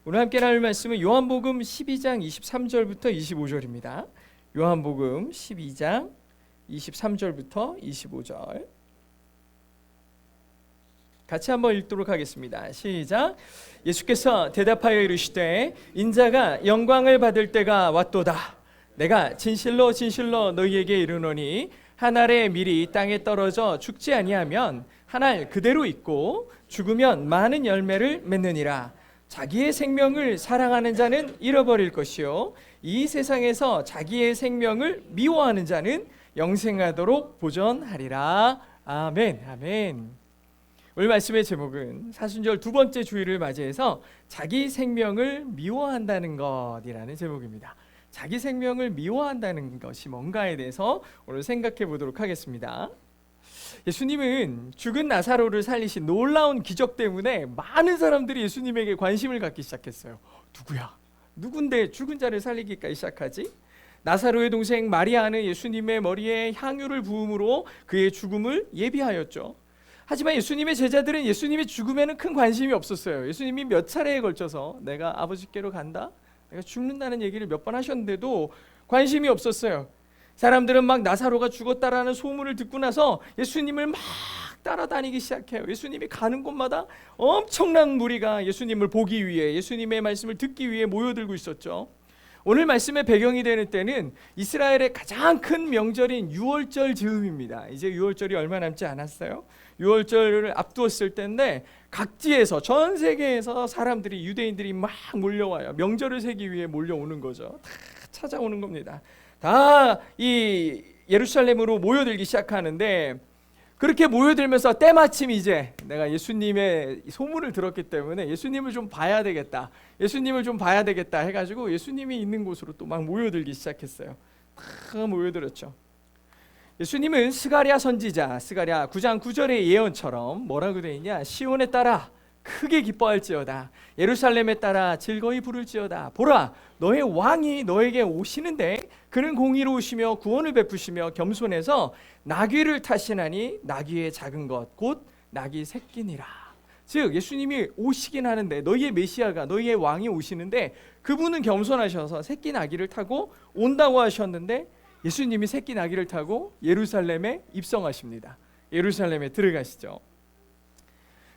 오늘 함께 나눌 말씀은 요한복음 12장 23절부터 25절입니다. 요한복음 12장 23절부터 25절 같이 한번 읽도록 하겠습니다. 시작. 예수께서 대답하여 이르시되 인자가 영광을 받을 때가 왔도다. 내가 진실로 진실로 너희에게 이르노니 한 알의 밀이 땅에 떨어져 죽지 아니하면 한 알 그대로 있고 죽으면 많은 열매를 맺느니라. 자기의 생명을 사랑하는 자는 잃어버릴 것이요 이 세상에서 자기의 생명을 미워하는 자는 영생하도록 보존하리라. 아멘. 아멘. 오늘 말씀의 제목은 사순절 두 번째 주일을 맞이해서 자기 생명을 미워한다는 것이라는 제목입니다. 자기 생명을 미워한다는 것이 뭔가에 대해서 오늘 생각해 보도록 하겠습니다. 예수님은 죽은 나사로를 살리신 놀라운 기적 때문에 많은 사람들이 예수님에게 관심을 갖기 시작했어요. 누구야? 누군데 죽은 자를 살리기까지 시작하지? 나사로의 동생 마리아는 예수님의 머리에 향유를 부음으로 그의 죽음을 예비하였죠. 하지만 예수님의 제자들은 예수님의 죽음에는 큰 관심이 없었어요. 예수님이 몇 차례에 걸쳐서 내가 아버지께로 간다, 내가 죽는다는 얘기를 몇 번 하셨는데도 관심이 없었어요. 사람들은 막 나사로가 죽었다라는 소문을 듣고 나서 예수님을 막 따라다니기 시작해요. 예수님이 가는 곳마다 엄청난 무리가 예수님을 보기 위해, 예수님의 말씀을 듣기 위해 모여들고 있었죠. 오늘 말씀의 배경이 되는 때는 이스라엘의 가장 큰 명절인 유월절 즈음입니다. 이제 유월절이 얼마 남지 않았어요. 유월절을 앞두었을 때인데 각지에서, 전 세계에서 사람들이, 유대인들이 막 몰려와요. 명절을 세기 위해 몰려오는 거죠. 다 찾아오는 겁니다. 다 이 예루살렘으로 모여들기 시작하는데, 그렇게 모여들면서 때마침 이제 내가 예수님의 소문을 들었기 때문에 예수님을 좀 봐야 되겠다, 예수님을 좀 봐야 되겠다 해가지고 예수님이 있는 곳으로 또 막 모여들기 시작했어요. 다 모여들었죠. 예수님은 스가랴 선지자, 스가랴 9장 9절의 예언처럼 뭐라고 되어 있냐? 시온에 따라 크게 기뻐할지어다, 예루살렘에 따라 즐거이 부를지어다. 보라, 너의 왕이 너에게 오시는데 그는 공의로우시며 구원을 베푸시며 겸손해서 나귀를 타시나니 나귀의 작은 것 곧 나귀 새끼니라. 즉 예수님이 오시긴 하는데, 너희의 메시아가, 너희의 왕이 오시는데 그분은 겸손하셔서 새끼 나귀를 타고 온다고 하셨는데, 예수님이 새끼 나귀를 타고 예루살렘에 입성하십니다. 예루살렘에 들어가시죠.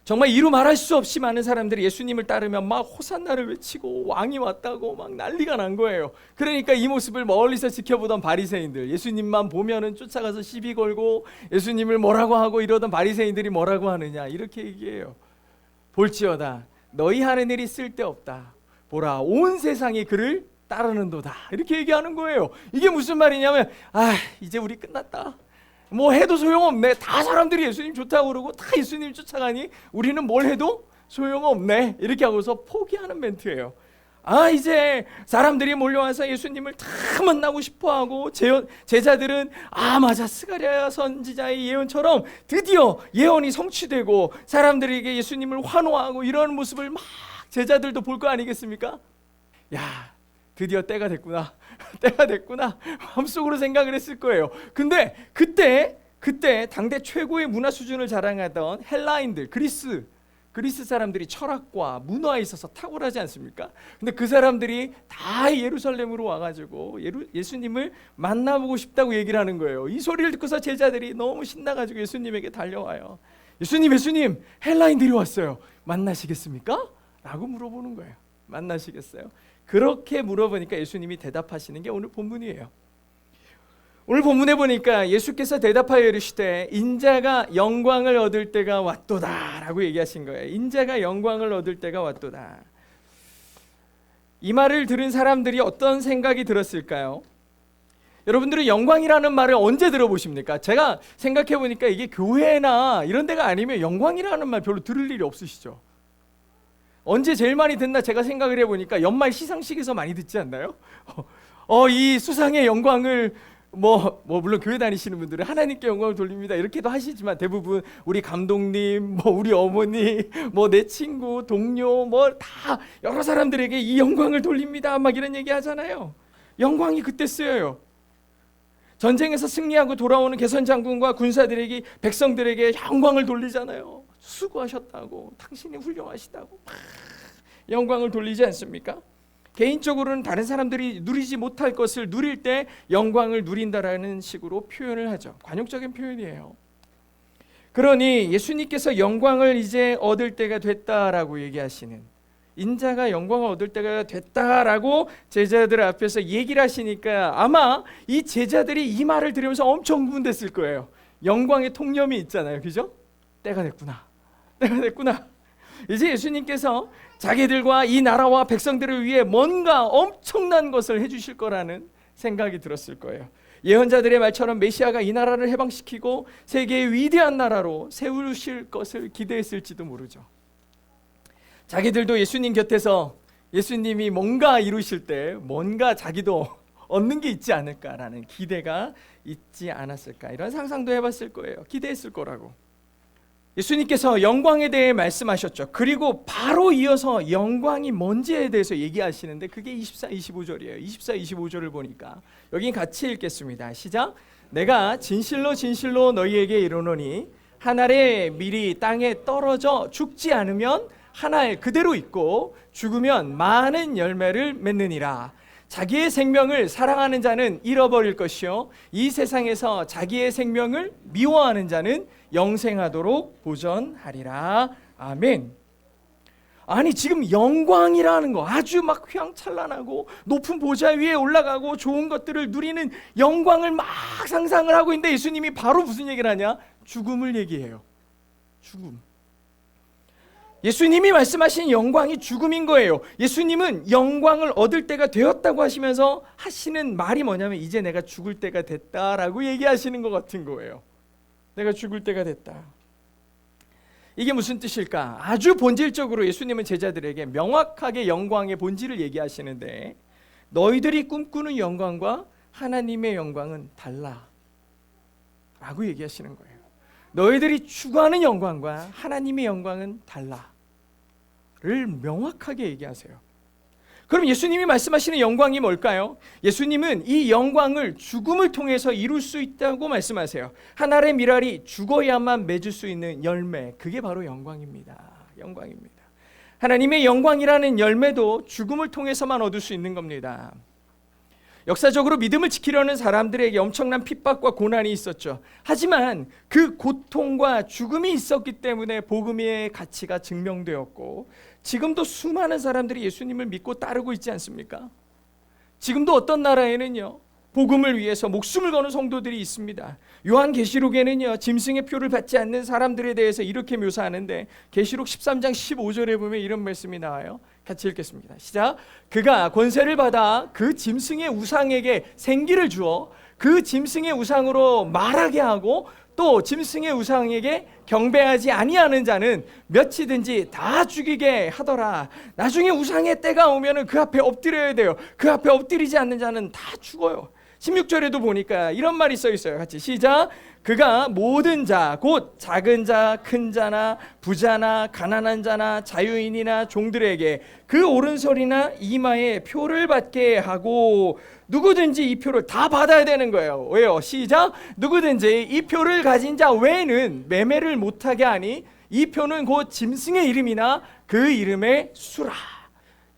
정말 이루 말할 수 없이 많은 사람들이 예수님을 따르면 막 호산나를 외치고 왕이 왔다고 막 난리가 난 거예요. 그러니까 이 모습을 멀리서 지켜보던 바리새인들, 예수님만 보면은 쫓아가서 시비 걸고 예수님을 뭐라고 하고 이러던 바리새인들이 뭐라고 하느냐, 이렇게 얘기해요. 볼지어다 너희 하는 일이 쓸데없다, 보라 온 세상이 그를 따르는도다, 이렇게 얘기하는 거예요. 이게 무슨 말이냐면, 이제 우리 끝났다, 뭐 해도 소용없네, 다 사람들이 예수님 좋다고 그러고 다 예수님 쫓아가니 우리는 뭘 해도 소용없네, 이렇게 하고서 포기하는 멘트예요. 이제 사람들이 몰려와서 예수님을 다 만나고 싶어하고, 제자들은 맞아, 스가랴 선지자의 예언처럼 드디어 예언이 성취되고 사람들에게 예수님을 환호하고 이런 모습을 막 제자들도 볼 거 아니겠습니까? 야, 드디어 때가 됐구나, 때가 됐구나, 마음속으로 생각을 했을 거예요. 근데 그때 당대 최고의 문화 수준을 자랑하던 헬라인들, 그리스 사람들이 철학과 문화에 있어서 탁월하지 않습니까? 근데 그 사람들이 다 예루살렘으로 와가지고 예수님을 만나보고 싶다고 얘기를 하는 거예요. 이 소리를 듣고서 제자들이 너무 신나가지고 예수님에게 달려와요. 예수님, 헬라인들이 왔어요. 만나시겠습니까? 라고 물어보는 거예요. 만나시겠어요? 그렇게 물어보니까 예수님이 대답하시는 게 오늘 본문이에요. 오늘 본문에 보니까 예수께서 대답하여 이르시되 인자가 영광을 얻을 때가 왔도다 라고 얘기하신 거예요. 인자가 영광을 얻을 때가 왔도다. 이 말을 들은 사람들이 어떤 생각이 들었을까요? 여러분들은 영광이라는 말을 언제 들어보십니까? 제가 생각해 보니까 이게 교회나 이런 데가 아니면 영광이라는 말 별로 들을 일이 없으시죠? 언제 제일 많이 듣나 제가 생각을 해보니까 연말 시상식에서 많이 듣지 않나요? 이 수상의 영광을 물론 교회 다니시는 분들은 하나님께 영광을 돌립니다 이렇게도 하시지만, 대부분 우리 감독님, 우리 어머니, 내 친구, 동료, 다 여러 사람들에게 이 영광을 돌립니다 막 이런 얘기 하잖아요. 영광이 그때 쓰여요. 전쟁에서 승리하고 돌아오는 개선 장군과 군사들에게, 백성들에게 영광을 돌리잖아요. 수고하셨다고, 당신이 훌륭하시다고 영광을 돌리지 않습니까? 개인적으로는 다른 사람들이 누리지 못할 것을 누릴 때 영광을 누린다라는 식으로 표현을 하죠. 관용적인 표현이에요. 그러니 예수님께서 영광을 이제 얻을 때가 됐다라고 얘기하시는, 인자가 영광을 얻을 때가 됐다라고 제자들 앞에서 얘기를 하시니까 아마 이 제자들이 이 말을 들으면서 엄청 흥분됐을 거예요. 영광의 통념이 있잖아요. 그죠? 때가 됐구나. 때가 됐구나. 이제 예수님께서 자기들과 이 나라와 백성들을 위해 뭔가 엄청난 것을 해주실 거라는 생각이 들었을 거예요. 예언자들의 말처럼 메시아가 이 나라를 해방시키고 세계의 위대한 나라로 세우실 것을 기대했을지도 모르죠. 자기들도 예수님 곁에서 예수님이 뭔가 이루실 때 뭔가 자기도 얻는 게 있지 않을까라는 기대가 있지 않았을까, 이런 상상도 해봤을 거예요. 기대했을 거라고. 예수님께서 영광에 대해 말씀하셨죠. 그리고 바로 이어서 영광이 뭔지에 대해서 얘기하시는데 그게 24, 25절이에요. 24, 25절을 보니까 여기 같이 읽겠습니다. 시작. 내가 진실로 진실로 너희에게 이르노니 한 알의 밀이 땅에 떨어져 죽지 않으면 한 알 그대로 있고 죽으면 많은 열매를 맺느니라. 자기의 생명을 사랑하는 자는 잃어버릴 것이요 이 세상에서 자기의 생명을 미워하는 자는 영생하도록 보전하리라. 아멘. 아니 지금 영광이라는 거, 아주 막 휘황찬란하고 높은 보좌 위에 올라가고 좋은 것들을 누리는 영광을 막 상상을 하고 있는데 예수님이 바로 무슨 얘기를 하냐? 죽음을 얘기해요. 죽음. 예수님이 말씀하신 영광이 죽음인 거예요. 예수님은 영광을 얻을 때가 되었다고 하시면서 하시는 말이 뭐냐면 이제 내가 죽을 때가 됐다라고 얘기하시는 것 같은 거예요. 내가 죽을 때가 됐다. 이게 무슨 뜻일까? 아주 본질적으로 예수님은 제자들에게 명확하게 영광의 본질을 얘기하시는데 너희들이 꿈꾸는 영광과 하나님의 영광은 달라 라고 얘기하시는 거예요. 너희들이 추구하는 영광과 하나님의 영광은 달라 를 명확하게 얘기하세요. 그럼 예수님이 말씀하시는 영광이 뭘까요? 예수님은 이 영광을 죽음을 통해서 이룰 수 있다고 말씀하세요. 한 알의 밀알이 죽어야만 맺을 수 있는 열매, 그게 바로 영광입니다. 영광입니다. 하나님의 영광이라는 열매도 죽음을 통해서만 얻을 수 있는 겁니다. 역사적으로 믿음을 지키려는 사람들에게 엄청난 핍박과 고난이 있었죠. 하지만 그 고통과 죽음이 있었기 때문에 복음의 가치가 증명되었고 지금도 수많은 사람들이 예수님을 믿고 따르고 있지 않습니까? 지금도 어떤 나라에는요 복음을 위해서 목숨을 거는 성도들이 있습니다. 요한계시록에는요 짐승의 표를 받지 않는 사람들에 대해서 이렇게 묘사하는데 계시록 13장 15절에 보면 이런 말씀이 나와요. 같이 읽겠습니다. 시작. 그가 권세를 받아 그 짐승의 우상에게 생기를 주어 그 짐승의 우상으로 말하게 하고 또 짐승의 우상에게 경배하지 아니하는 자는 몇이든지 다 죽이게 하더라. 나중에 우상의 때가 오면은 그 앞에 엎드려야 돼요. 그 앞에 엎드리지 않는 자는 다 죽어요. 16절에도 보니까 이런 말이 써 있어요. 같이 시작. 그가 모든 자 곧 작은 자 큰 자나 부자나 가난한 자나 자유인이나 종들에게 그 오른손이나 이마에 표를 받게 하고 누구든지 이 표를 다 받아야 되는 거예요. 왜요? 시작. 누구든지 이 표를 가진 자 외에는 매매를 못하게 하니 이 표는 곧 짐승의 이름이나 그 이름의 수라.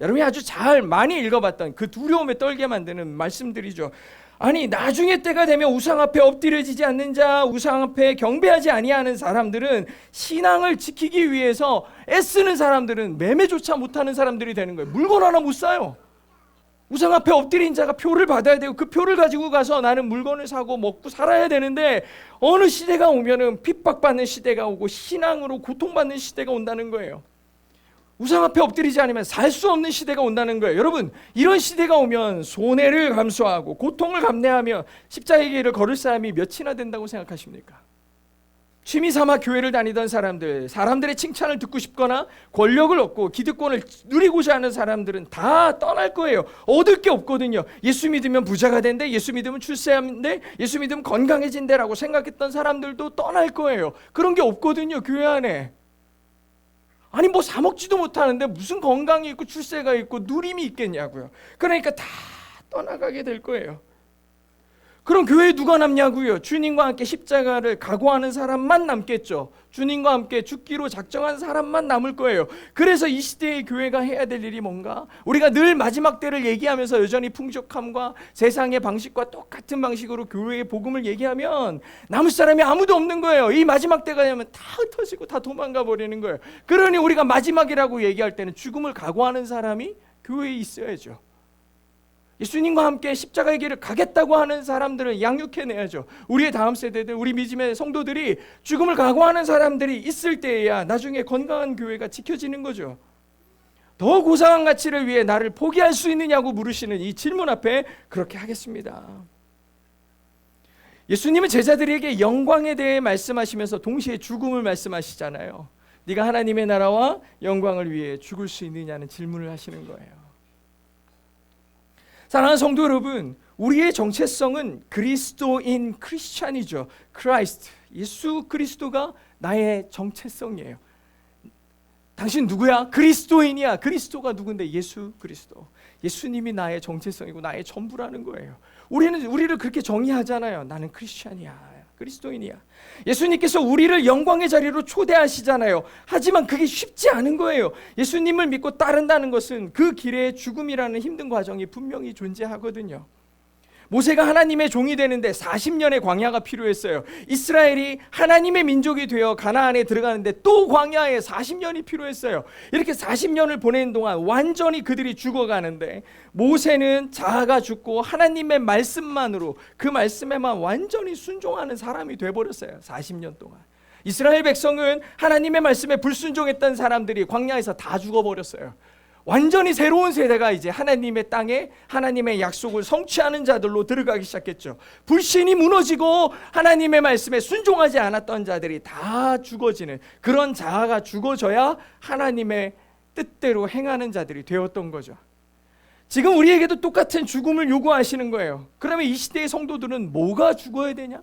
여러분이 아주 잘 많이 읽어봤던 그 두려움에 떨게 만드는 말씀들이죠. 아니 나중에 때가 되면 우상 앞에 엎드려지지 않는 자, 우상 앞에 경배하지 아니하는 사람들은 신앙을 지키기 위해서 애쓰는 사람들은 매매조차 못하는 사람들이 되는 거예요. 물건 하나 못 사요. 우상 앞에 엎드린 자가 표를 받아야 되고 그 표를 가지고 가서 나는 물건을 사고 먹고 살아야 되는데 어느 시대가 오면은 핍박받는 시대가 오고 신앙으로 고통받는 시대가 온다는 거예요. 우상 앞에 엎드리지 않으면 살 수 없는 시대가 온다는 거예요. 여러분 이런 시대가 오면 손해를 감수하고 고통을 감내하며 십자가의 길을 걸을 사람이 몇이나 된다고 생각하십니까? 취미 삼아 교회를 다니던 사람들, 사람들의 칭찬을 듣고 싶거나 권력을 얻고 기득권을 누리고자 하는 사람들은 다 떠날 거예요. 얻을 게 없거든요. 예수 믿으면 부자가 된대, 예수 믿으면 출세한대, 예수 믿으면 건강해진대라고 생각했던 사람들도 떠날 거예요. 그런 게 없거든요. 교회 안에. 아니 뭐 사 먹지도 못하는데 무슨 건강이 있고 출세가 있고 누림이 있겠냐고요. 그러니까 다 떠나가게 될 거예요. 그럼 교회에 누가 남냐고요? 주님과 함께 십자가를 각오하는 사람만 남겠죠. 주님과 함께 죽기로 작정한 사람만 남을 거예요. 그래서 이 시대의 교회가 해야 될 일이 뭔가? 우리가 늘 마지막 때를 얘기하면서 여전히 풍족함과 세상의 방식과 똑같은 방식으로 교회의 복음을 얘기하면 남을 사람이 아무도 없는 거예요. 이 마지막 때가 되면 다 흩어지고 다 도망가 버리는 거예요. 그러니 우리가 마지막이라고 얘기할 때는 죽음을 각오하는 사람이 교회에 있어야죠. 예수님과 함께 십자가의 길을 가겠다고 하는 사람들을 양육해내야죠. 우리의 다음 세대들, 우리 믿음의 성도들이 죽음을 각오하는 사람들이 있을 때에야 나중에 건강한 교회가 지켜지는 거죠. 더 고상한 가치를 위해 나를 포기할 수 있느냐고 물으시는 이 질문 앞에 그렇게 하겠습니다. 예수님은 제자들에게 영광에 대해 말씀하시면서 동시에 죽음을 말씀하시잖아요. 네가 하나님의 나라와 영광을 위해 죽을 수 있느냐는 질문을 하시는 거예요. 사랑하는 성도 여러분, 우리의 정체성은 그리스도인 크리스찬이죠. 크라이스트, 예수 그리스도가 나의 정체성이에요. 당신 누구야? 그리스도인이야. 그리스도가 누군데? 예수 그리스도. 예수님이 나의 정체성이고 나의 전부라는 거예요. 우리를 그렇게 정의하잖아요. 나는 크리스찬이야. 그리스도인이야. 예수님께서 우리를 영광의 자리로 초대하시잖아요. 하지만 그게 쉽지 않은 거예요. 예수님을 믿고 따른다는 것은 그 길에 죽음이라는 힘든 과정이 분명히 존재하거든요. 모세가 하나님의 종이 되는데 40년의 광야가 필요했어요. 이스라엘이 하나님의 민족이 되어 가나안에 들어가는데 또 광야에 40년이 필요했어요. 이렇게 40년을 보내는 동안 완전히 그들이 죽어가는데 모세는 자아가 죽고 하나님의 말씀만으로 그 말씀에만 완전히 순종하는 사람이 돼버렸어요. 40년 동안. 이스라엘 백성은 하나님의 말씀에 불순종했던 사람들이 광야에서 다 죽어버렸어요. 완전히 새로운 세대가 이제 하나님의 땅에 하나님의 약속을 성취하는 자들로 들어가기 시작했죠. 불신이 무너지고 하나님의 말씀에 순종하지 않았던 자들이 다 죽어지는 그런 자아가 죽어져야 하나님의 뜻대로 행하는 자들이 되었던 거죠. 지금 우리에게도 똑같은 죽음을 요구하시는 거예요. 그러면 이 시대의 성도들은 뭐가 죽어야 되냐?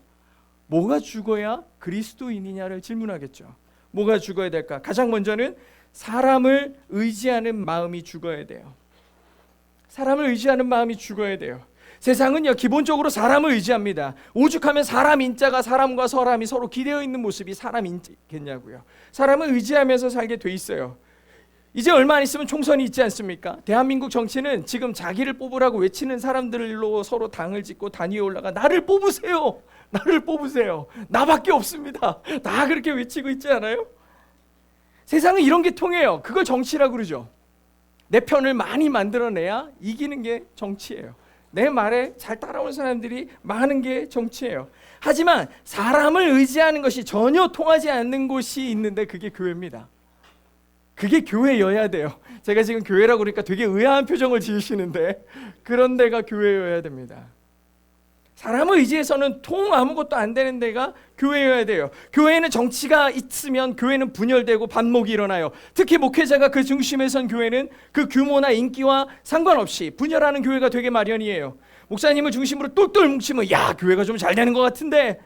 뭐가 죽어야 그리스도인이냐를 질문하겠죠. 뭐가 죽어야 될까? 가장 먼저는 사람을 의지하는 마음이 죽어야 돼요. 사람을 의지하는 마음이 죽어야 돼요. 세상은요 기본적으로 사람을 의지합니다. 오죽하면 사람 인자가 사람과 사람이 서로 기대어 있는 모습이 사람 인자겠냐고요. 사람을 의지하면서 살게 돼 있어요. 이제 얼마 안 있으면 총선이 있지 않습니까? 대한민국 정치는 지금 자기를 뽑으라고 외치는 사람들로 서로 당을 짓고 단 위에 올라가 나를 뽑으세요. 나를 뽑으세요. 나밖에 없습니다. 다 그렇게 외치고 있지 않아요? 세상은 이런 게 통해요. 그걸 정치라고 그러죠. 내 편을 많이 만들어내야 이기는 게 정치예요. 내 말에 잘 따라오는 사람들이 많은 게 정치예요. 하지만 사람을 의지하는 것이 전혀 통하지 않는 곳이 있는데 그게 교회입니다. 그게 교회여야 돼요. 제가 지금 교회라고 그러니까 되게 의아한 표정을 지으시는데 그런 데가 교회여야 됩니다. 사람을 의지해서는 통 아무것도 안 되는 데가 교회여야 돼요. 교회에는 정치가 있으면 교회는 분열되고 반목이 일어나요. 특히 목회자가 그 중심에 선 교회는 그 규모나 인기와 상관없이 분열하는 교회가 되게 마련이에요. 목사님을 중심으로 똘똘 뭉치면 야 교회가 좀 잘 되는 것 같은데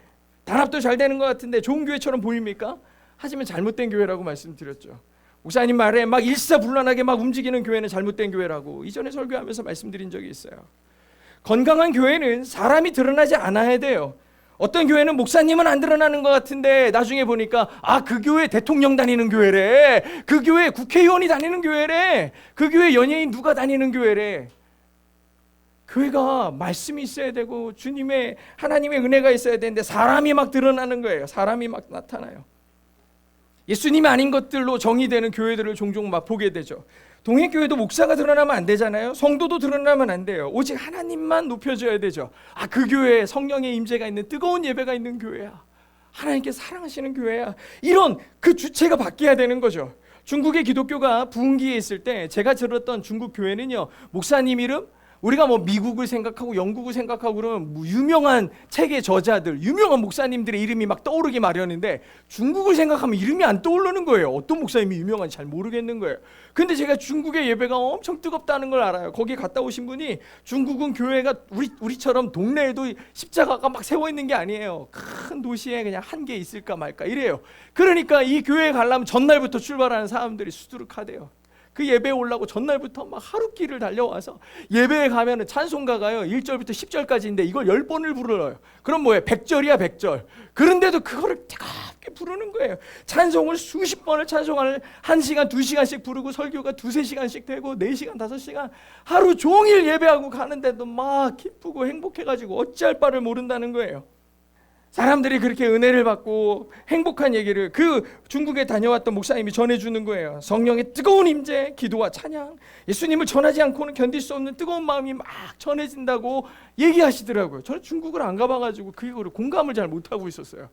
단합도 잘 되는 것 같은데 좋은 교회처럼 보입니까? 하지만 잘못된 교회라고 말씀드렸죠. 목사님 말에 막 일사불란하게 막 움직이는 교회는 잘못된 교회라고 이전에 설교하면서 말씀드린 적이 있어요. 건강한 교회는 사람이 드러나지 않아야 돼요. 어떤 교회는 목사님은 안 드러나는 것 같은데 나중에 보니까 그 교회 대통령 다니는 교회래. 그 교회 국회의원이 다니는 교회래. 그 교회 연예인 누가 다니는 교회래. 교회가 말씀이 있어야 되고 주님의 하나님의 은혜가 있어야 되는데 사람이 막 드러나는 거예요. 사람이 막 나타나요. 예수님이 아닌 것들로 정의되는 교회들을 종종 막 보게 되죠. 동행교회도 목사가 드러나면 안 되잖아요. 성도도 드러나면 안 돼요. 오직 하나님만 높여줘야 되죠. 그 교회에 성령의 임재가 있는 뜨거운 예배가 있는 교회야. 하나님께 사랑하시는 교회야. 이런 그 주체가 바뀌어야 되는 거죠. 중국의 기독교가 부흥기에 있을 때 제가 들었던 중국 교회는요. 목사님 이름 우리가 뭐 미국을 생각하고 영국을 생각하고 그러면 뭐 유명한 책의 저자들, 유명한 목사님들의 이름이 막 떠오르기 마련인데 중국을 생각하면 이름이 안 떠오르는 거예요. 어떤 목사님이 유명한지 잘 모르겠는 거예요. 근데 제가 중국의 예배가 엄청 뜨겁다는 걸 알아요. 거기 갔다 오신 분이 중국은 교회가 우리처럼 동네에도 십자가가 막 세워 있는 게 아니에요. 큰 도시에 그냥 한 개 있을까 말까 이래요. 그러니까 이 교회에 가려면 전날부터 출발하는 사람들이 수두룩하대요. 그 예배에 오려고 전날부터 막 하루길을 달려와서 예배에 가면은 찬송가가요 1절부터 10절까지인데 이걸 10번을 부르어요. 그럼 뭐예요? 100절이야 100절. 그런데도 그거를 뜨겁게 부르는 거예요. 찬송을 수십 번을 찬송을 1시간 2시간씩 부르고 설교가 2-3시간씩 되고 4시간 5시간 하루 종일 예배하고 가는데도 막 기쁘고 행복해가지고 어찌할 바를 모른다는 거예요. 사람들이 그렇게 은혜를 받고 행복한 얘기를 그 중국에 다녀왔던 목사님이 전해주는 거예요. 성령의 뜨거운 임재, 기도와 찬양, 예수님을 전하지 않고는 견딜 수 없는 뜨거운 마음이 막 전해진다고 얘기하시더라고요. 저는 중국을 안 가봐가지고 그거를 공감을 잘 못하고 있었어요.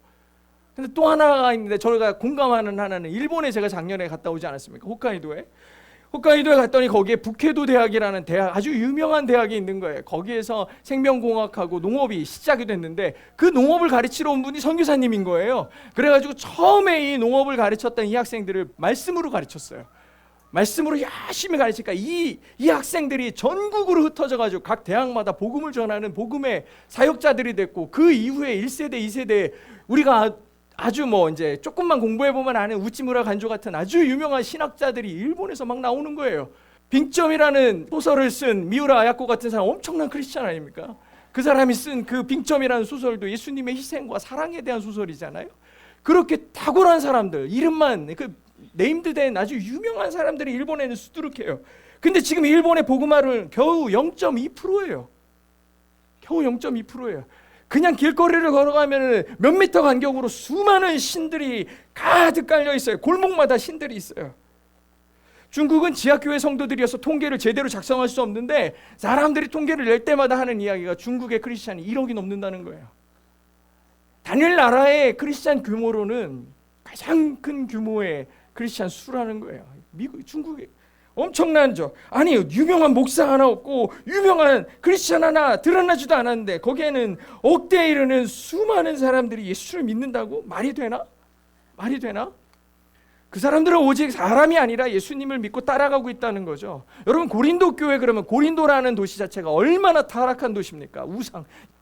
근데 또 하나가 있는데 저희가 공감하는 하나는 일본에 제가 작년에 갔다 오지 않았습니까? 홋카이도에 갔더니 거기에 북해도 대학이라는 대학, 아주 유명한 대학이 있는 거예요. 거기에서 생명공학하고 농업이 시작이 됐는데 그 농업을 가르치러 온 분이 선교사님인 거예요. 그래가지고 처음에 이 농업을 가르쳤던 이 학생들을 말씀으로 가르쳤어요. 말씀으로 열심히 가르치니까 이 학생들이 전국으로 흩어져가지고 각 대학마다 복음을 전하는 복음의 사역자들이 됐고 그 이후에 1세대, 2세대 우리가 아주 뭐 이제 조금만 공부해보면 아는 우찌무라 간조 같은 아주 유명한 신학자들이 일본에서 막 나오는 거예요. 빙점이라는 소설을 쓴 미우라 아야코 같은 사람 엄청난 크리스찬 아닙니까? 그 사람이 쓴 그 빙점이라는 소설도 예수님의 희생과 사랑에 대한 소설이잖아요. 그렇게 탁월한 사람들, 이름만 그 네임드된 아주 유명한 사람들이 일본에는 수두룩해요. 근데 지금 일본의 복음화는 겨우 0.2%예요. 겨우 0.2%예요. 그냥 길거리를 걸어가면 몇 미터 간격으로 수많은 신들이 가득 깔려 있어요. 골목마다 신들이 있어요. 중국은 지하교회 성도들이어서 통계를 제대로 작성할 수 없는데 사람들이 통계를 낼 때마다 하는 이야기가 중국의 크리스찬이 1억이 넘는다는 거예요. 단일 나라의 크리스찬 규모로는 가장 큰 규모의 크리스찬 수라는 거예요. 중국이 엄청난죠. 아니 유명한 목사 하나 없고 유명한 크리스찬 하나 드러나지도 않았는데 거기에는 억대에 이르는 수많은 사람들이 예수를 믿는다고? 말이 되나? 말이 되나? 그 사람들은 오직 사람이 아니라 예수님을 믿고 따라가고 있다는 거죠. 여러분 고린도 교회 그러면 고린도라는 도시 자체가 얼마나 타락한 도시입니까?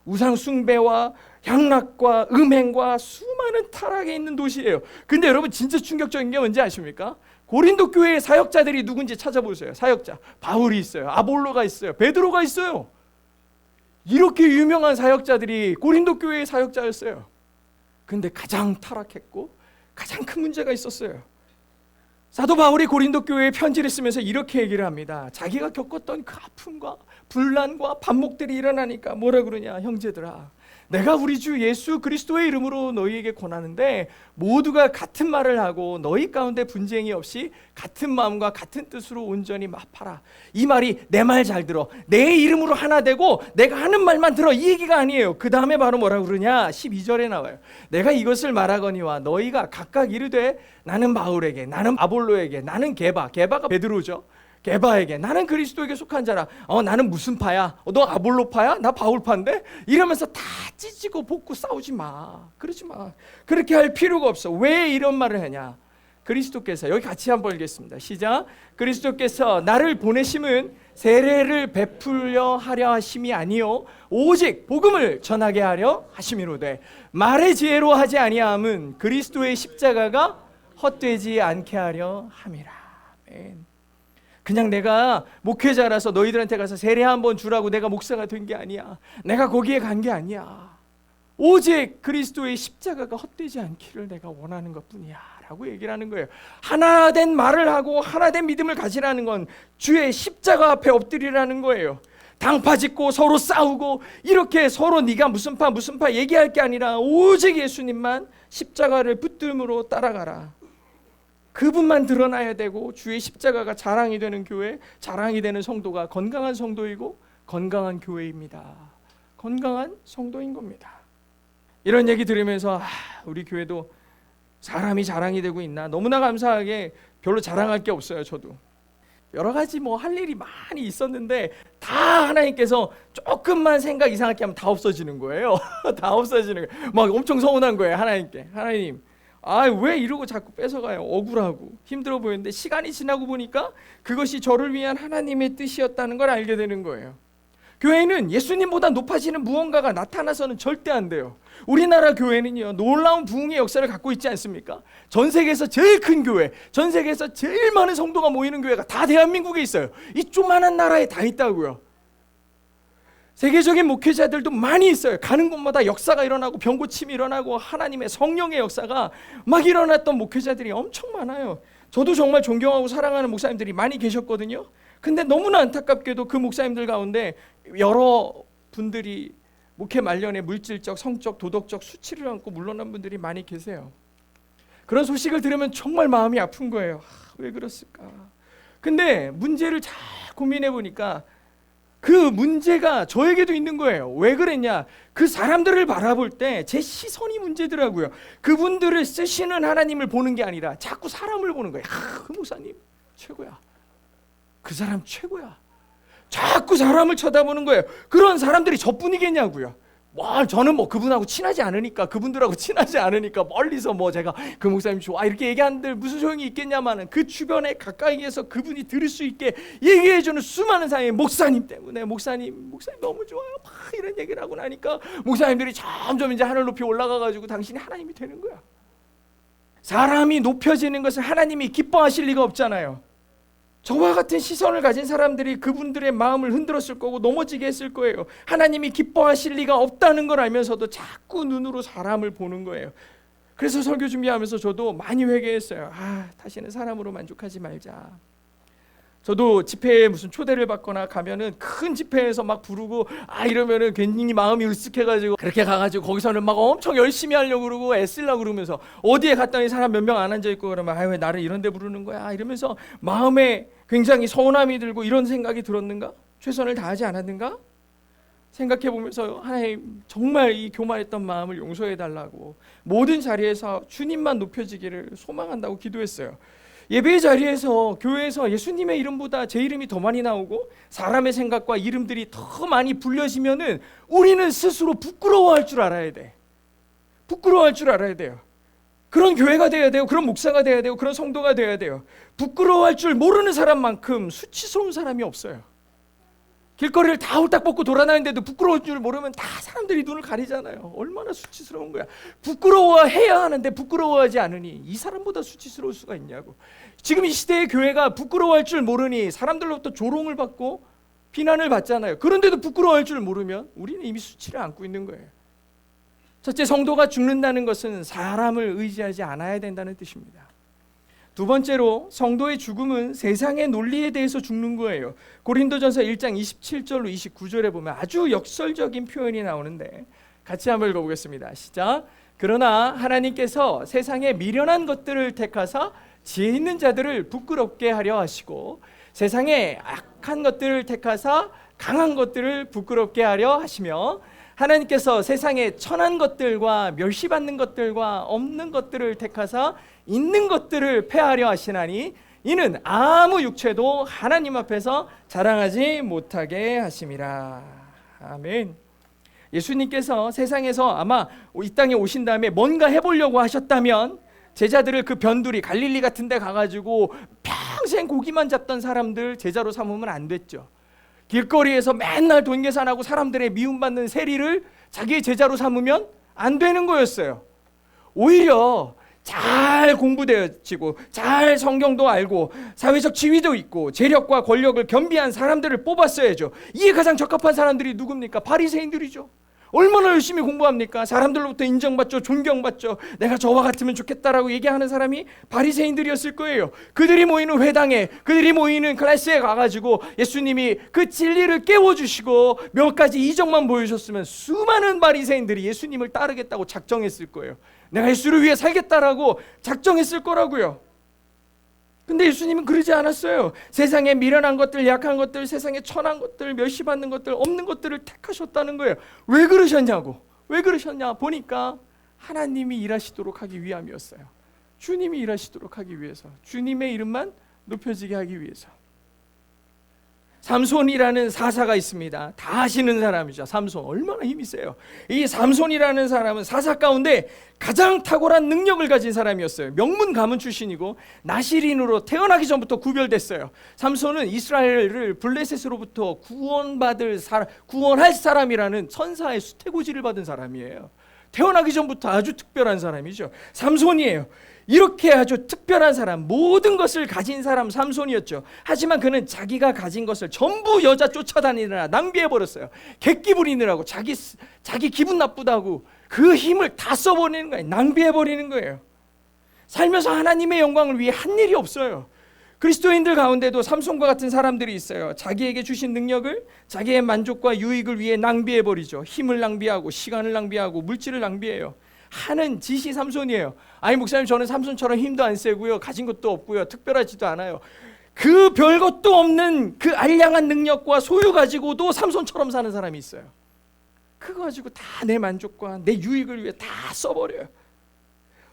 우상 숭배와 향락과 음행과 수많은 타락에 있는 도시예요. 근데 여러분 진짜 충격적인 게 뭔지 아십니까? 고린도 교회의 사역자들이 누군지 찾아보세요. 사역자 바울이 있어요. 아볼로가 있어요. 베드로가 있어요. 이렇게 유명한 사역자들이 고린도 교회의 사역자였어요. 근데 가장 타락했고 가장 큰 문제가 있었어요. 사도 바울이 고린도 교회에 편지를 쓰면서 이렇게 얘기를 합니다. 자기가 겪었던 그 아픔과 분란과 반목들이 일어나니까 뭐라 그러냐. 형제들아, 내가 우리 주 예수 그리스도의 이름으로 너희에게 권하는데 모두가 같은 말을 하고 너희 가운데 분쟁이 없이 같은 마음과 같은 뜻으로 온전히 마파라. 이 말이 내 말 잘 들어. 내 이름으로 하나 되고 내가 하는 말만 들어. 이 얘기가 아니에요. 그 다음에 바로 뭐라 그러냐. 12절에 나와요. 내가 이것을 말하거니와 너희가 각각 이르되 나는 바울에게, 나는 아볼로에게, 나는 게바가 베드로죠. 게바에게 나는 그리스도에게 속한 자라. 나는 무슨 파야? 너 아볼로 파야? 나 바울 파인데? 이러면서 다 찢고 볶고 싸우지 마. 그러지 마. 그렇게 할 필요가 없어. 왜 이런 말을 하냐? 그리스도께서, 여기 같이 한번 읽겠습니다. 시작. 그리스도께서 나를 보내심은 세례를 베풀려 하려 하심이 아니요 오직 복음을 전하게 하려 하심이로되 말의 지혜로 하지 아니함은 그리스도의 십자가가 헛되지 않게 하려 함이라. 아멘. 그냥 내가 목회자라서 너희들한테 가서 세례 한번 주라고 내가 목사가 된 게 아니야. 내가 거기에 간 게 아니야. 오직 그리스도의 십자가가 헛되지 않기를 내가 원하는 것뿐이야 라고 얘기를 하는 거예요. 하나된 말을 하고 하나된 믿음을 가지라는 건 주의 십자가 앞에 엎드리라는 거예요. 당파 짓고 서로 싸우고 이렇게 서로 네가 무슨 파 얘기할 게 아니라 오직 예수님만 십자가를 붙들므로 따라가라. 그분만 드러나야 되고 주의 십자가가 자랑이 되는 교회, 자랑이 되는 성도가 건강한 성도이고 건강한 교회입니다. 건강한 성도인 겁니다. 이런 얘기 들으면서 우리 교회도 사람이 자랑이 되고 있나. 너무나 감사하게 별로 자랑할 게 없어요. 저도 여러 가지 뭐 할 일이 많이 있었는데 다 하나님께서 조금만 생각 이상하게 하면 다 없어지는 거예요. 다 없어지는 거예요. 막 엄청 서운한 거예요. 하나님께. 하나님 왜 이러고 자꾸 뺏어가요. 억울하고 힘들어 보이는데 시간이 지나고 보니까 그것이 저를 위한 하나님의 뜻이었다는 걸 알게 되는 거예요. 교회는 예수님보다 높아지는 무언가가 나타나서는 절대 안 돼요. 우리나라 교회는요, 놀라운 부흥의 역사를 갖고 있지 않습니까? 전 세계에서 제일 큰 교회, 전 세계에서 제일 많은 성도가 모이는 교회가 다 대한민국에 있어요. 이 조만한 나라에 다 있다고요. 세계적인 목회자들도 많이 있어요. 가는 곳마다 역사가 일어나고 병고침이 일어나고 하나님의 성령의 역사가 막 일어났던 목회자들이 엄청 많아요. 저도 정말 존경하고 사랑하는 목사님들이 많이 계셨거든요. 근데 너무나 안타깝게도 그 목사님들 가운데 여러 분들이 목회 말년에 물질적, 성적, 도덕적 수치를 안고 물러난 분들이 많이 계세요. 그런 소식을 들으면 정말 마음이 아픈 거예요. 왜 그랬을까? 근데 문제를 잘 고민해 보니까 그 문제가 저에게도 있는 거예요. 왜 그랬냐? 그 사람들을 바라볼 때 제 시선이 문제더라고요. 그분들을 쓰시는 하나님을 보는 게 아니라 자꾸 사람을 보는 거예요. 그 목사님 최고야. 그 사람 최고야. 자꾸 사람을 쳐다보는 거예요. 그런 사람들이 저뿐이겠냐고요. 저는 그분하고 친하지 않으니까, 그분들하고 친하지 않으니까 멀리서 제가 그 목사님 좋아 이렇게 얘기하는데 무슨 소용이 있겠냐마는 그 주변에 가까이에서 그분이 들을 수 있게 얘기해주는 수많은 사람이 목사님 때문에 목사님 너무 좋아요 막 이런 얘기를 하고 나니까 목사님들이 점점 이제 하늘 높이 올라가가지고 당신이 하나님이 되는 거야. 사람이 높여지는 것을 하나님이 기뻐하실 리가 없잖아요. 저와 같은 시선을 가진 사람들이 그분들의 마음을 흔들었을 거고 넘어지게 했을 거예요. 하나님이 기뻐하실 리가 없다는 걸 알면서도 자꾸 눈으로 사람을 보는 거예요. 그래서 설교 준비하면서 저도 많이 회개했어요. 다시는 사람으로 만족하지 말자. 저도 집회에 무슨 초대를 받거나 가면은 큰 집회에서 막 부르고 이러면은 괜히 마음이 으쓱해가지고 그렇게 가가지고 거기서는 막 엄청 열심히 하려고 그러고 애쓰려고 그러면서 어디에 갔더니 사람 몇 명 안 앉아있고 그러면 왜 나를 이런 데 부르는 거야 이러면서 마음에 굉장히 서운함이 들고 이런 생각이 들었는가? 최선을 다하지 않았는가? 생각해 보면서 하나님 정말 이 교만했던 마음을 용서해 달라고 모든 자리에서 주님만 높여지기를 소망한다고 기도했어요. 예배 자리에서 교회에서 예수님의 이름보다 제 이름이 더 많이 나오고 사람의 생각과 이름들이 더 많이 불려지면은 우리는 스스로 부끄러워할 줄 알아야 돼. 부끄러워할 줄 알아야 돼요. 그런 교회가 돼야 돼요. 그런 목사가 돼야 돼요. 그런 성도가 돼야 돼요. 부끄러워할 줄 모르는 사람만큼 수치스러운 사람이 없어요. 길거리를 다 홀딱 벗고 돌아다니는데도 부끄러울 줄 모르면 다 사람들이 눈을 가리잖아요. 얼마나 수치스러운 거야. 부끄러워해야 하는데 부끄러워하지 않으니 이 사람보다 수치스러울 수가 있냐고. 지금 이 시대의 교회가 부끄러워할 줄 모르니 사람들로부터 조롱을 받고 비난을 받잖아요. 그런데도 부끄러워할 줄 모르면 우리는 이미 수치를 안고 있는 거예요. 첫째, 성도가 죽는다는 것은 사람을 의지하지 않아야 된다는 뜻입니다. 두 번째로 성도의 죽음은 세상의 논리에 대해서 죽는 거예요. 고린도전서 1장 27절로 29절에 보면 아주 역설적인 표현이 나오는데 같이 한번 읽어보겠습니다. 시작. 그러나 하나님께서 세상의 미련한 것들을 택하사 지혜 있는 자들을 부끄럽게 하려 하시고 세상의 악한 것들을 택하사 강한 것들을 부끄럽게 하려 하시며 하나님께서 세상의 천한 것들과 멸시받는 것들과 없는 것들을 택하사 있는 것들을 폐하려 하시나니 이는 아무 육체도 하나님 앞에서 자랑하지 못하게 하심이라. 아멘. 예수님께서 세상에서 아마 이 땅에 오신 다음에 뭔가 해보려고 하셨다면 제자들을 그 변두리 갈릴리 같은 데 가가지고 평생 고기만 잡던 사람들 제자로 삼으면 안 됐죠. 길거리에서 맨날 돈 계산하고 사람들의 미움받는 세리를 자기의 제자로 삼으면 안 되는 거였어요. 오히려 잘 공부되어지고 잘 성경도 알고 사회적 지위도 있고 재력과 권력을 겸비한 사람들을 뽑았어야죠. 이에 가장 적합한 사람들이 누굽니까? 바리새인들이죠. 얼마나 열심히 공부합니까? 사람들로부터 인정받죠, 존경받죠. 내가 저와 같으면 좋겠다라고 얘기하는 사람이 바리새인들이었을 거예요. 그들이 모이는 회당에, 그들이 모이는 클래스에 가가지고 예수님이 그 진리를 깨워주시고 몇 가지 이적만 보여주셨으면 수많은 바리새인들이 예수님을 따르겠다고 작정했을 거예요. 내가 예수를 위해 살겠다라고 작정했을 거라고요. 근데 예수님은 그러지 않았어요. 세상에 미련한 것들, 약한 것들, 세상에 천한 것들, 멸시받는 것들, 없는 것들을 택하셨다는 거예요. 왜 그러셨냐고. 왜 그러셨냐 보니까 하나님이 일하시도록 하기 위함이었어요. 주님이 일하시도록 하기 위해서, 주님의 이름만 높여지게 하기 위해서. 삼손이라는 사사가 있습니다. 다 아시는 사람이죠. 삼손 얼마나 힘이 세요. 이 삼손이라는 사람은 사사 가운데 가장 탁월한 능력을 가진 사람이었어요. 명문 가문 출신이고 나시린으로 태어나기 전부터 구별됐어요. 삼손은 이스라엘을 블레셋으로부터 구원할 사람이라는 천사의 수태고지를 받은 사람이에요. 태어나기 전부터 아주 특별한 사람이죠. 삼손이에요. 이렇게 아주 특별한 사람, 모든 것을 가진 사람 삼손이었죠. 하지만 그는 자기가 가진 것을 전부 여자 쫓아다니느라 낭비해버렸어요. 객기 부리느라고 자기 기분 나쁘다고 그 힘을 다 써버리는 거예요. 낭비해버리는 거예요. 살면서 하나님의 영광을 위해 한 일이 없어요. 그리스도인들 가운데도 삼손과 같은 사람들이 있어요. 자기에게 주신 능력을 자기의 만족과 유익을 위해 낭비해버리죠. 힘을 낭비하고 시간을 낭비하고 물질을 낭비해요. 하는 짓이 삼손이에요. 아니 목사님, 저는 삼손처럼 힘도 안 세고요, 가진 것도 없고요, 특별하지도 않아요. 그 별것도 없는 그 알량한 능력과 소유 가지고도 삼손처럼 사는 사람이 있어요. 그거 가지고 다 내 만족과 내 유익을 위해 다 써버려요.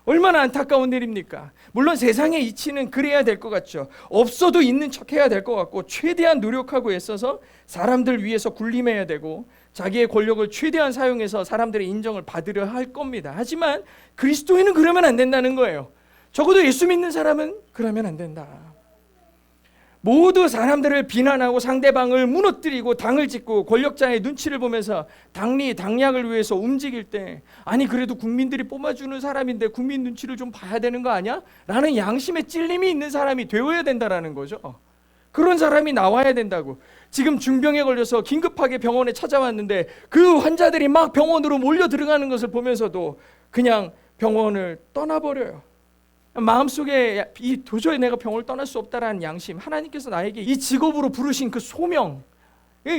얼마나 안타까운 일입니까? 물론 세상의 이치는 그래야 될 것 같죠. 없어도 있는 척 해야 될 것 같고 최대한 노력하고 애써서 사람들 위해서 군림해야 되고 자기의 권력을 최대한 사용해서 사람들의 인정을 받으려 할 겁니다. 하지만 그리스도인은 그러면 안 된다는 거예요. 적어도 예수 믿는 사람은 그러면 안 된다. 모두 사람들을 비난하고 상대방을 무너뜨리고 당을 짓고 권력자의 눈치를 보면서 당리당략을 위해서 움직일 때, 아니 그래도 국민들이 뽑아주는 사람인데 국민 눈치를 좀 봐야 되는 거 아니야? 라는 양심의 찔림이 있는 사람이 되어야 된다라는 거죠. 그런 사람이 나와야 된다고. 지금 중병에 걸려서 긴급하게 병원에 찾아왔는데 그 환자들이 막 병원으로 몰려 들어가는 것을 보면서도 그냥 병원을 떠나버려요. 마음속에 도저히 내가 병을 떠날 수 없다라는 양심, 하나님께서 나에게 이 직업으로 부르신 그 소명,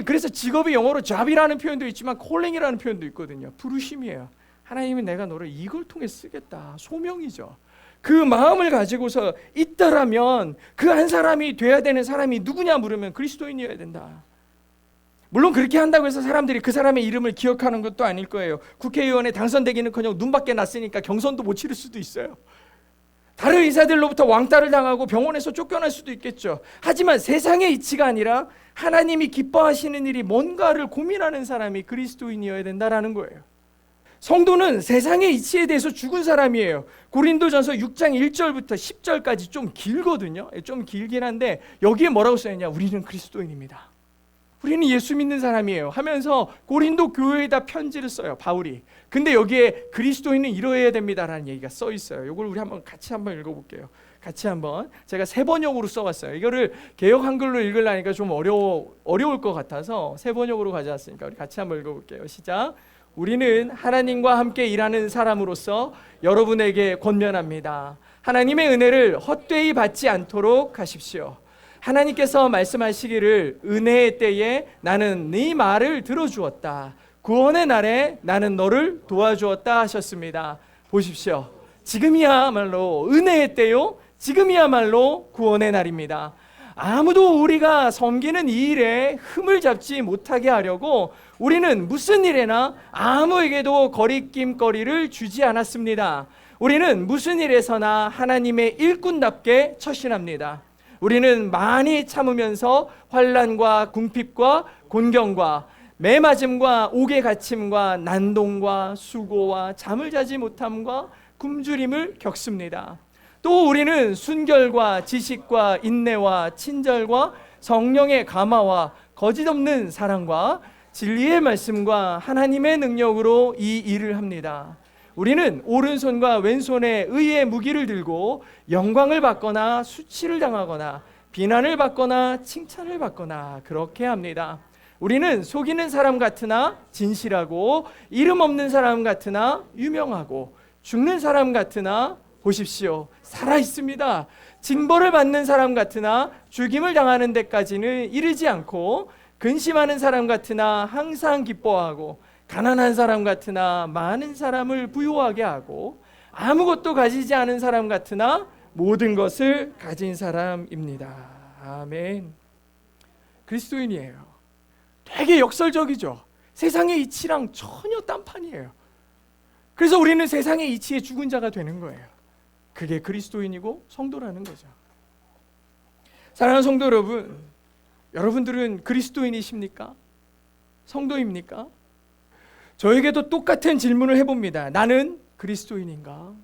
그래서 직업이 영어로 job이라는 표현도 있지만 calling이라는 표현도 있거든요. 부르심이에요. 하나님이 내가 너를 이걸 통해 쓰겠다, 소명이죠. 그 마음을 가지고서 있다라면 그 한 사람이 돼야 되는 사람이 누구냐 물으면 그리스도인이어야 된다. 물론 그렇게 한다고 해서 사람들이 그 사람의 이름을 기억하는 것도 아닐 거예요. 국회의원에 당선되기는커녕 눈밖에 났으니까 경선도 못 치를 수도 있어요. 다른 의사들로부터 왕따를 당하고 병원에서 쫓겨날 수도 있겠죠. 하지만 세상의 이치가 아니라 하나님이 기뻐하시는 일이 뭔가를 고민하는 사람이 그리스도인이어야 된다라는 거예요. 성도는 세상의 이치에 대해서 죽은 사람이에요. 고린도전서 6장 1절부터 10절까지 좀 길거든요. 좀 길긴 한데 여기에 뭐라고 써있냐? 우리는 그리스도인입니다. 우리는 예수 믿는 사람이에요 하면서 고린도 교회에다 편지를 써요, 바울이. 근데 여기에 그리스도인은 이러해야 됩니다라는 얘기가 써 있어요. 이걸 우리 같이 한번 읽어볼게요. 같이 한번. 제가 세 번역으로 써왔어요. 이거를 개역 한글로 읽으려니까 좀 어려울 것 같아서 세 번역으로 가져왔으니까 우리 같이 한번 읽어볼게요. 시작. 우리는 하나님과 함께 일하는 사람으로서 여러분에게 권면합니다. 하나님의 은혜를 헛되이 받지 않도록 하십시오. 하나님께서 말씀하시기를 은혜의 때에 나는 네 말을 들어주었다. 구원의 날에 나는 너를 도와주었다 하셨습니다. 보십시오. 지금이야말로 은혜의 때요. 지금이야말로 구원의 날입니다. 아무도 우리가 섬기는 이 일에 흠을 잡지 못하게 하려고 우리는 무슨 일에나 아무에게도 거리낌거리를 주지 않았습니다. 우리는 무슨 일에서나 하나님의 일꾼답게 처신합니다. 우리는 많이 참으면서 환난과 궁핍과 곤경과 매맞음과 옥에 갇힘과 난동과 수고와 잠을 자지 못함과 굶주림을 겪습니다. 또 우리는 순결과 지식과 인내와 친절과 성령의 감화와 거짓없는 사랑과 진리의 말씀과 하나님의 능력으로 이 일을 합니다. 우리는 오른손과 왼손에 의의 무기를 들고 영광을 받거나 수치를 당하거나 비난을 받거나 칭찬을 받거나 그렇게 합니다. 우리는 속이는 사람 같으나 진실하고 이름 없는 사람 같으나 유명하고 죽는 사람 같으나 보십시오, 살아 있습니다. 징벌을 받는 사람 같으나 죽임을 당하는 데까지는 이르지 않고 근심하는 사람 같으나 항상 기뻐하고 가난한 사람 같으나 많은 사람을 부유하게 하고 아무것도 가지지 않은 사람 같으나 모든 것을 가진 사람입니다. 아멘. 그리스도인이에요. 되게 역설적이죠. 세상의 이치랑 전혀 딴판이에요. 그래서 우리는 세상의 이치에 죽은 자가 되는 거예요. 그게 그리스도인이고 성도라는 거죠. 사랑하는 성도 여러분, 여러분들은 그리스도인이십니까? 성도입니까? 저에게도 똑같은 질문을 해봅니다. 나는 그리스도인인가?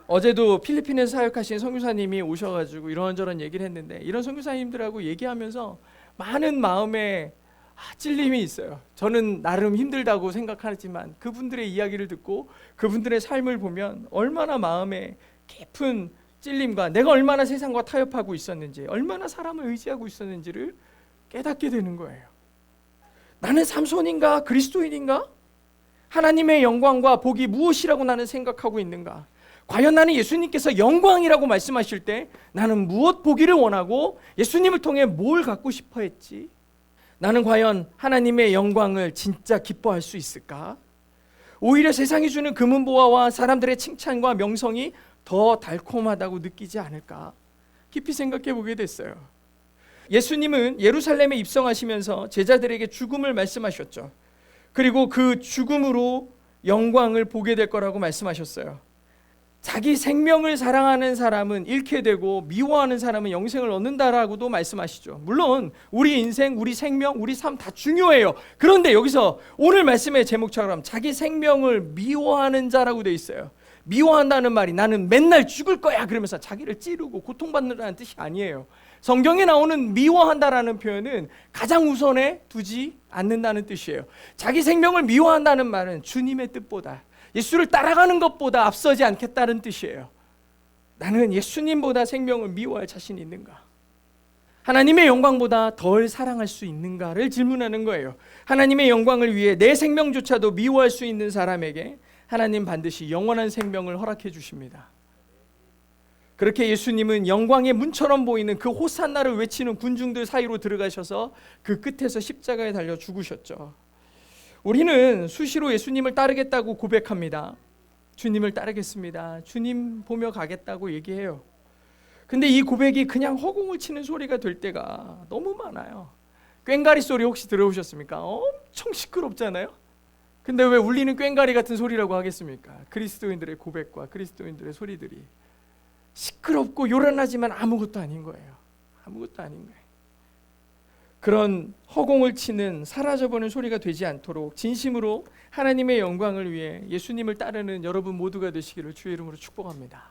어제도 필리핀에서 사역하신 선교사님이 오셔가지고 이런저런 얘기를 했는데, 이런 선교사님들하고 얘기하면서 많은 마음에 찔림이 있어요. 저는 나름 힘들다고 생각하지만 그분들의 이야기를 듣고 그분들의 삶을 보면 얼마나 마음에 깊은 찔림과 내가 얼마나 세상과 타협하고 있었는지, 얼마나 사람을 의지하고 있었는지를 깨닫게 되는 거예요. 나는 삼손인가? 그리스도인인가? 하나님의 영광과 복이 무엇이라고 나는 생각하고 있는가? 과연 나는 예수님께서 영광이라고 말씀하실 때 나는 무엇 보기를 원하고 예수님을 통해 뭘 갖고 싶어 했지? 나는 과연 하나님의 영광을 진짜 기뻐할 수 있을까? 오히려 세상이 주는 금은보화와 사람들의 칭찬과 명성이 더 달콤하다고 느끼지 않을까? 깊이 생각해 보게 됐어요. 예수님은 예루살렘에 입성하시면서 제자들에게 죽음을 말씀하셨죠. 그리고 그 죽음으로 영광을 보게 될 거라고 말씀하셨어요. 자기 생명을 사랑하는 사람은 잃게 되고 미워하는 사람은 영생을 얻는다라고도 말씀하시죠. 물론 우리 인생, 우리 생명, 우리 삶 다 중요해요. 그런데 여기서 오늘 말씀의 제목처럼 자기 생명을 미워하는 자라고 돼 있어요. 미워한다는 말이 나는 맨날 죽을 거야 그러면서 자기를 찌르고 고통받는다는 뜻이 아니에요. 성경에 나오는 미워한다라는 표현은 가장 우선에 두지 않는다는 뜻이에요. 자기 생명을 미워한다는 말은 주님의 뜻보다, 예수를 따라가는 것보다 앞서지 않겠다는 뜻이에요. 나는 예수님보다 생명을 미워할 자신이 있는가? 하나님의 영광보다 덜 사랑할 수 있는가를 질문하는 거예요. 하나님의 영광을 위해 내 생명조차도 미워할 수 있는 사람에게 하나님 반드시 영원한 생명을 허락해 주십니다. 그렇게 예수님은 영광의 문처럼 보이는 그 호산나를 외치는 군중들 사이로 들어가셔서 그 끝에서 십자가에 달려 죽으셨죠. 우리는 수시로 예수님을 따르겠다고 고백합니다. 주님을 따르겠습니다. 주님 보며 가겠다고 얘기해요. 근데 이 고백이 그냥 허공을 치는 소리가 될 때가 너무 많아요. 꽹가리 소리 혹시 들어보셨습니까? 엄청 시끄럽잖아요. 근데 왜 울리는 꽹가리 같은 소리라고 하겠습니까? 그리스도인들의 고백과 그리스도인들의 소리들이 시끄럽고 요란하지만 아무것도 아닌 거예요. 아무것도 아닌 거예요. 그런 허공을 치는 사라져버리는 소리가 되지 않도록 진심으로 하나님의 영광을 위해 예수님을 따르는 여러분 모두가 되시기를 주의 이름으로 축복합니다.